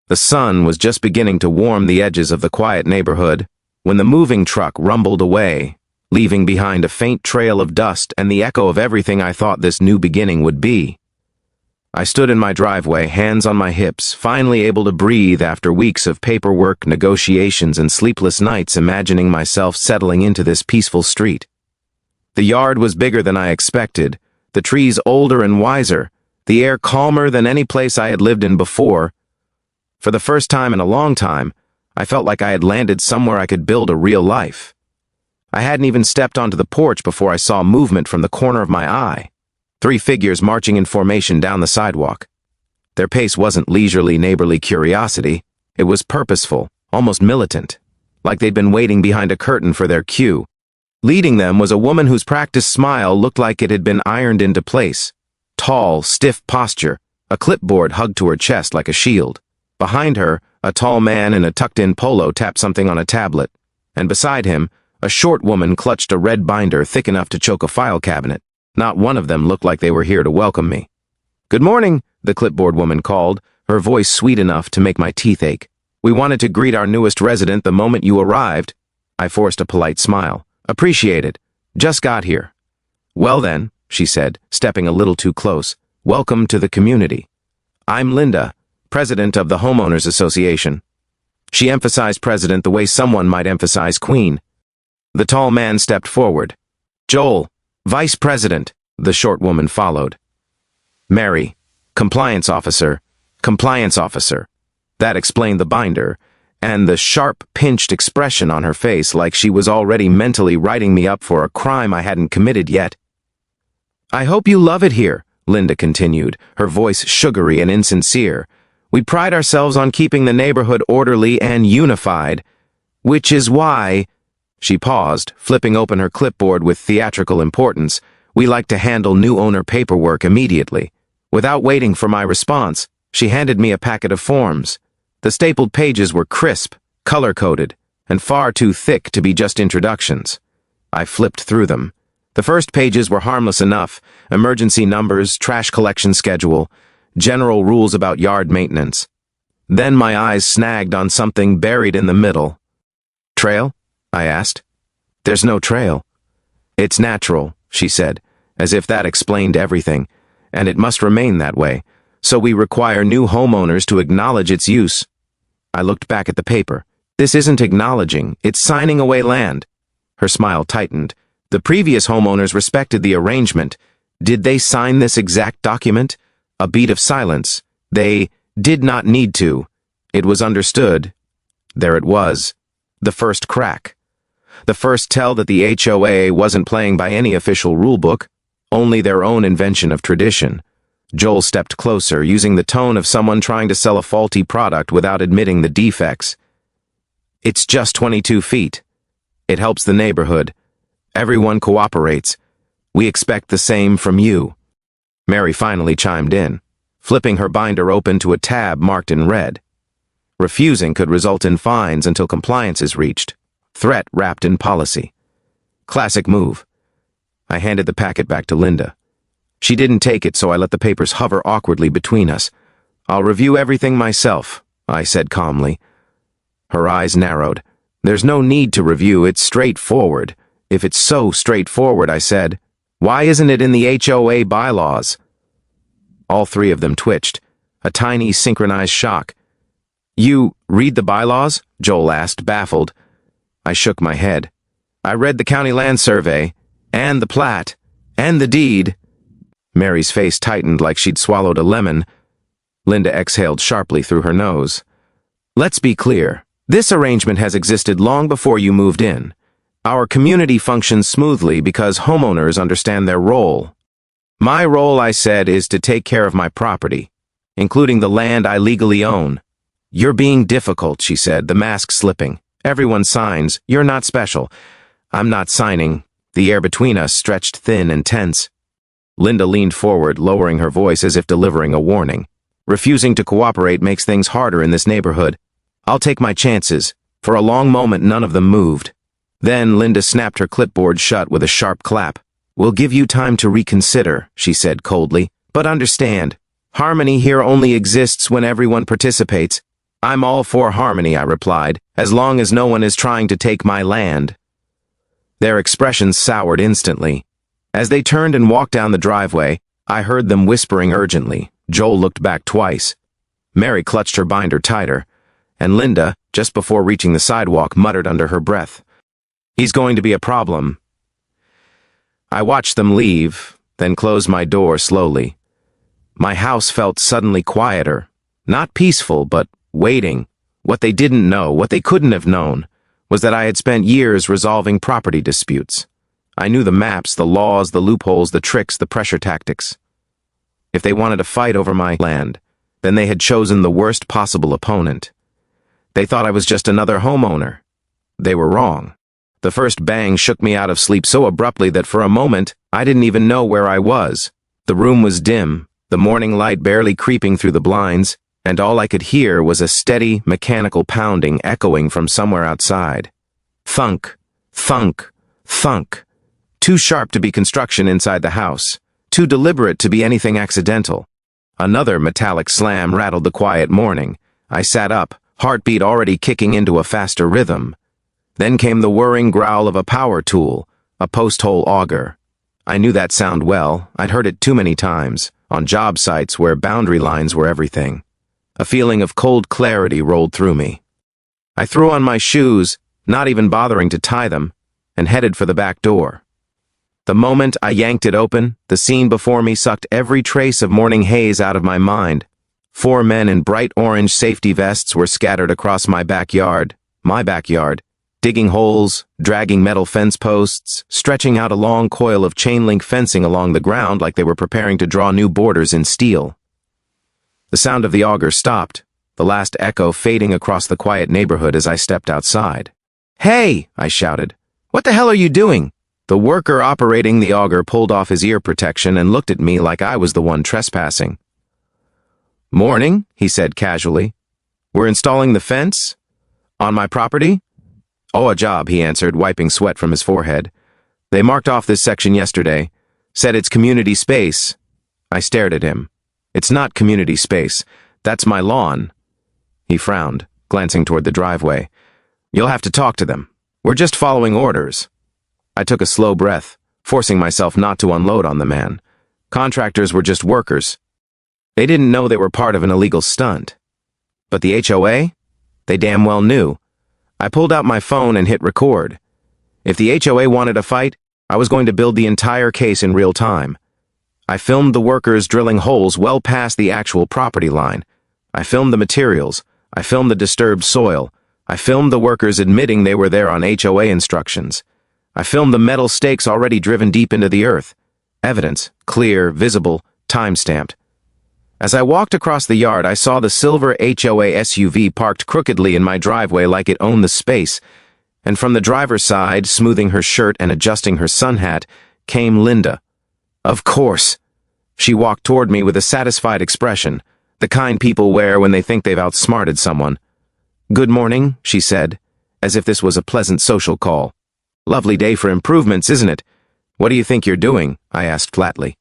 The sun was just beginning to warm the edges of the quiet neighborhood when the moving truck rumbled away, leaving behind a faint trail of dust and the echo of everything I thought this new beginning would be. I stood in my driveway, hands on my hips, finally able to breathe after weeks of paperwork, negotiations, and sleepless nights imagining myself settling into this peaceful street. The yard was bigger than I expected, the trees older and wiser, the air calmer than any place I had lived in before. For the first time in a long time, I felt like I had landed somewhere I could build a real life. I hadn't even stepped onto the porch before I saw movement from the corner of my eye. 3 figures marching in formation down the sidewalk. Their pace wasn't leisurely, neighborly curiosity. It was purposeful, almost militant, like they'd been waiting behind a curtain for their cue. Leading them was a woman whose practiced smile looked like it had been ironed into place. Tall, stiff posture, a clipboard hugged to her chest like a shield. Behind her, a tall man in a tucked-in polo tapped something on a tablet, and beside him, a short woman clutched a red binder thick enough to choke a file cabinet. Not one of them looked like they were here to welcome me. "Good morning," the clipboard woman called, her voice sweet enough to make my teeth ache. "We wanted to greet our newest resident the moment you arrived." I forced a polite smile. "Appreciate it. Just got here." "Well then," she said, stepping a little too close, "welcome to the community. I'm Linda, president of the Homeowners Association." She emphasized president the way someone might emphasize queen. The tall man stepped forward. "Joel, vice president," the short woman followed. "Mary, compliance officer, compliance officer." That explained the binder, and the sharp, pinched expression on her face like she was already mentally writing me up for a crime I hadn't committed yet. "I hope you love it here," Linda continued, her voice sugary and insincere. "We pride ourselves on keeping the neighborhood orderly and unified, which is why—" She paused, flipping open her clipboard with theatrical importance. "We like to handle new owner paperwork immediately." Without waiting for my response, she handed me a packet of forms. The stapled pages were crisp, color-coded, and far too thick to be just introductions. I flipped through them. The first pages were harmless enough: emergency numbers, trash collection schedule, general rules about yard maintenance. Then my eyes snagged on something buried in the middle. "Trail?" I asked. "There's no trail." "It's natural," she said, as if that explained everything, "and it must remain that way, so we require new homeowners to acknowledge its use." I looked back at the paper. "This isn't acknowledging, it's signing away land." Her smile tightened. "The previous homeowners respected the arrangement. Did they sign this exact document?" A beat of silence. "They did not need to. It was understood." There it was. The first crack. The first tell that the HOA wasn't playing by any official rulebook, only their own invention of tradition. Joel stepped closer, using the tone of someone trying to sell a faulty product without admitting the defects. "It's just 22 feet. It helps the neighborhood. Everyone cooperates. We expect the same from you." Mary finally chimed in, flipping her binder open to a tab marked in red. Refusing could result in fines until compliance is reached. Threat wrapped in policy. Classic move. I handed the packet back to Linda. She didn't take it, so I let the papers hover awkwardly between us. "I'll review everything myself," I said calmly. Her eyes narrowed. "There's no need to review, it's straightforward." "If it's so straightforward," I said, "why isn't it in the HOA bylaws?" All 3 of them twitched, a tiny synchronized shock. "You read the bylaws?" Joel asked, baffled. I shook my head. "I read the county land survey, and the plat, and the deed." Mary's face tightened like she'd swallowed a lemon. Linda exhaled sharply through her nose. "Let's be clear. This arrangement has existed long before you moved in. Our community functions smoothly because homeowners understand their role. My role," I said, "is to take care of my property, including the land I legally own." "You're being difficult," she said, the mask slipping. "Everyone signs. You're not special." "I'm not signing." The air between us stretched thin and tense. Linda leaned forward, lowering her voice as if delivering a warning. "Refusing to cooperate makes things harder in this neighborhood. I'll take my chances." For a long moment, none of them moved. Then Linda snapped her clipboard shut with a sharp clap. "We'll give you time to reconsider," she said coldly. "But understand, harmony here only exists when everyone participates. I'm all for harmony, I replied, as long as no one is trying to take my land. Their expressions soured instantly. As they turned and walked down the driveway, I heard them whispering urgently. Joel looked back twice. Mary clutched her binder tighter, and Linda, just before reaching the sidewalk, muttered under her breath, "He's going to be a problem." I watched them leave, then closed my door slowly. My house felt suddenly quieter, not peaceful, but waiting. What they didn't know, what they couldn't have known, was that I had spent years resolving property disputes. I knew the maps, the laws, the loopholes, the tricks, the pressure tactics. If they wanted to fight over my land, then they had chosen the worst possible opponent. They thought I was just another homeowner. They were wrong. The first bang shook me out of sleep so abruptly that for a moment I didn't even know where I was. The room was dim, the morning light barely creeping through the blinds, and all I could hear was a steady, mechanical pounding echoing from somewhere outside. Thunk, thunk, thunk. Too sharp to be construction inside the house, too deliberate to be anything accidental. Another metallic slam rattled the quiet morning. I sat up, heartbeat already kicking into a faster rhythm. Then came the whirring growl of a power tool, a post-hole auger. I knew that sound well. I'd heard it too many times, on job sites where boundary lines were everything. A feeling of cold clarity rolled through me. I threw on my shoes, not even bothering to tie them, and headed for the back door. The moment I yanked it open, the scene before me sucked every trace of morning haze out of my mind. 4 men in bright orange safety vests were scattered across my backyard, digging holes, dragging metal fence posts, stretching out a long coil of chain-link fencing along the ground like they were preparing to draw new borders in steel. The sound of the auger stopped, the last echo fading across the quiet neighborhood as I stepped outside. "Hey!" I shouted. "What the hell are you doing?" The worker operating the auger pulled off his ear protection and looked at me like I was the one trespassing. "Morning," he said casually. "We're installing the fence? On my property?" "Oh, a job," he answered, wiping sweat from his forehead. "They marked off this section yesterday. Said it's community space." I stared at him. "It's not community space. That's my lawn." He frowned, glancing toward the driveway. "You'll have to talk to them. We're just following orders." I took a slow breath, forcing myself not to unload on the man. Contractors were just workers. They didn't know they were part of an illegal stunt. But the HOA? They damn well knew. I pulled out my phone and hit record. If the HOA wanted a fight, I was going to build the entire case in real time. I filmed the workers drilling holes well past the actual property line. I filmed the materials. I filmed the disturbed soil. I filmed the workers admitting they were there on HOA instructions. I filmed the metal stakes already driven deep into the earth. Evidence, clear, visible, time-stamped. As I walked across the yard, I saw the silver HOA SUV parked crookedly in my driveway like it owned the space, and from the driver's side, smoothing her shirt and adjusting her sun hat, came Linda. Of course. She walked toward me with a satisfied expression, the kind people wear when they think they've outsmarted someone. "Good morning," she said, as if this was a pleasant social call. "Lovely day for improvements, isn't it? What do you think you're doing?" I asked flatly.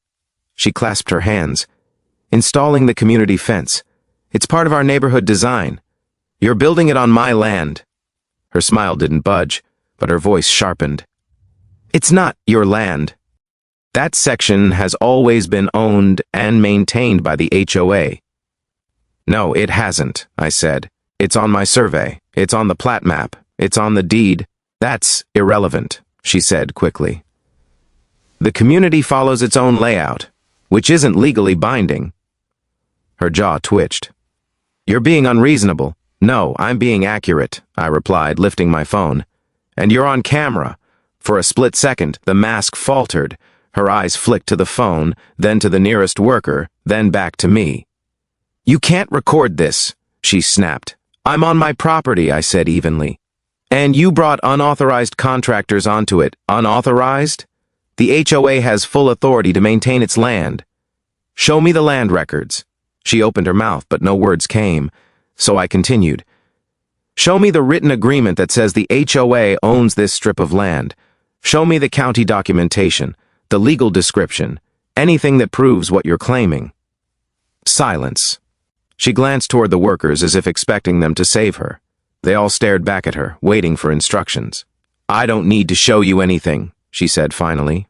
She clasped her hands. "Installing the community fence. It's part of our neighborhood design. You're building it on my land." Her smile didn't budge, but her voice sharpened. "It's not your land. That section has always been owned and maintained by the HOA." "No, it hasn't," I said. "It's on my survey. It's on the plat map. It's on the deed." "That's irrelevant," she said quickly. "The community follows its own layout, which isn't legally binding." Her jaw twitched. "You're being unreasonable." "No, I'm being accurate," I replied, lifting my phone. "And you're on camera." For a split second, the mask faltered. Her eyes flicked to the phone, then to the nearest worker, then back to me. "You can't record this," she snapped. "I'm on my property," I said evenly. "And you brought unauthorized contractors onto it." "Unauthorized? The HOA has full authority to maintain its land." "Show me the land records." She opened her mouth, but no words came, so I continued. "Show me the written agreement that says the HOA owns this strip of land. Show me the county documentation, the legal description, anything that proves what you're claiming." Silence. She glanced toward the workers as if expecting them to save her. They all stared back at her, waiting for instructions. "I don't need to show you anything," she said finally.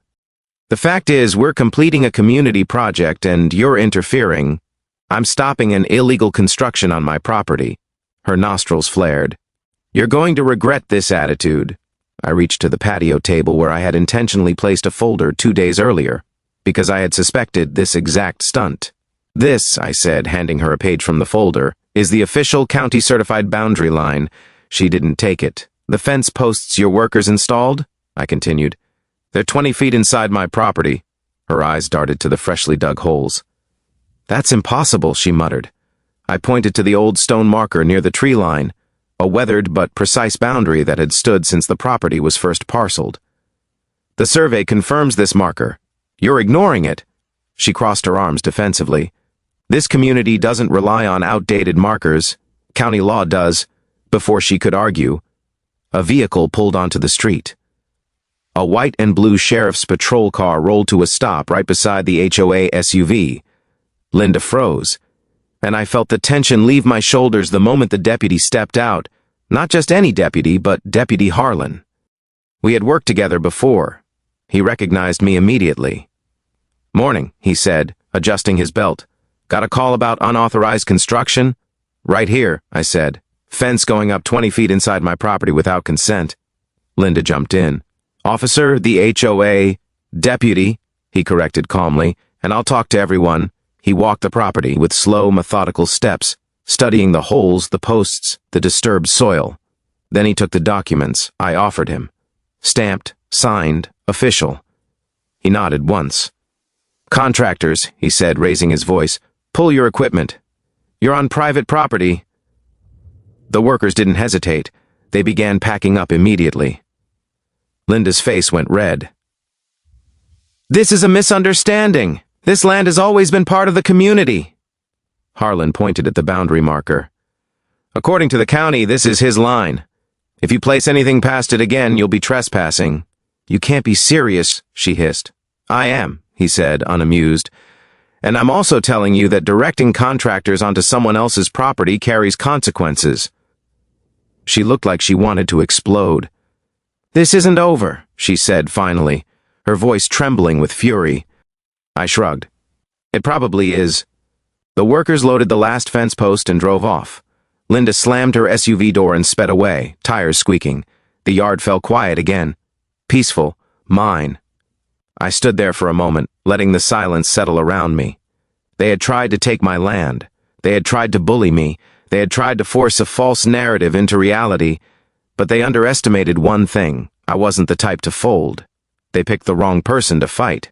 "The fact is, we're completing a community project and you're interfering. I'm stopping an illegal construction on my property." Her nostrils flared. "You're going to regret this attitude." I reached to the patio table where I had intentionally placed a folder 2 days earlier, because I had suspected this exact stunt. "This," I said, handing her a page from the folder, "is the official county-certified boundary line." She didn't take it. "The fence posts your workers installed?" I continued. "They're 20 feet inside my property." Her eyes darted to the freshly dug holes. "That's impossible," she muttered. I pointed to the old stone marker near the tree line, a weathered but precise boundary that had stood since the property was first parceled. "The survey confirms this marker. You're ignoring it." She crossed her arms defensively. "This community doesn't rely on outdated markers. County law does." Before she could argue, a vehicle pulled onto the street. A white and blue sheriff's patrol car rolled to a stop right beside the HOA SUV. Linda froze, and I felt the tension leave my shoulders the moment the deputy stepped out. Not just any deputy, but Deputy Harlan. We had worked together before. He recognized me immediately. "Morning," he said, adjusting his belt. "Got a call about unauthorized construction?" "Right here," I said. "Fence going up 20 feet inside my property without consent." Linda jumped in. "Officer, the HOA, deputy," he corrected calmly, "and I'll talk to everyone." He walked the property with slow, methodical steps, studying the holes, the posts, the disturbed soil. Then he took the documents I offered him. Stamped, signed, official. He nodded once. "Contractors," he said, raising his voice, "pull your equipment. You're on private property." The workers didn't hesitate. They began packing up immediately. Linda's face went red. "This is a misunderstanding. This land has always been part of the community." Harlan pointed at the boundary marker. "According to the county, this is his line. If you place anything past it again, you'll be trespassing." "You can't be serious," she hissed. "I am," he said, unamused. "And I'm also telling you that directing contractors onto someone else's property carries consequences." She looked like she wanted to explode. "This isn't over," she said finally, her voice trembling with fury. I shrugged. "It probably is." The workers loaded the last fence post and drove off. Linda slammed her SUV door and sped away, tires squeaking. The yard fell quiet again. Peaceful. Mine. I stood there for a moment, letting the silence settle around me. They had tried to take my land. They had tried to bully me. They had tried to force a false narrative into reality. But they underestimated one thing. I wasn't the type to fold. They picked the wrong person to fight.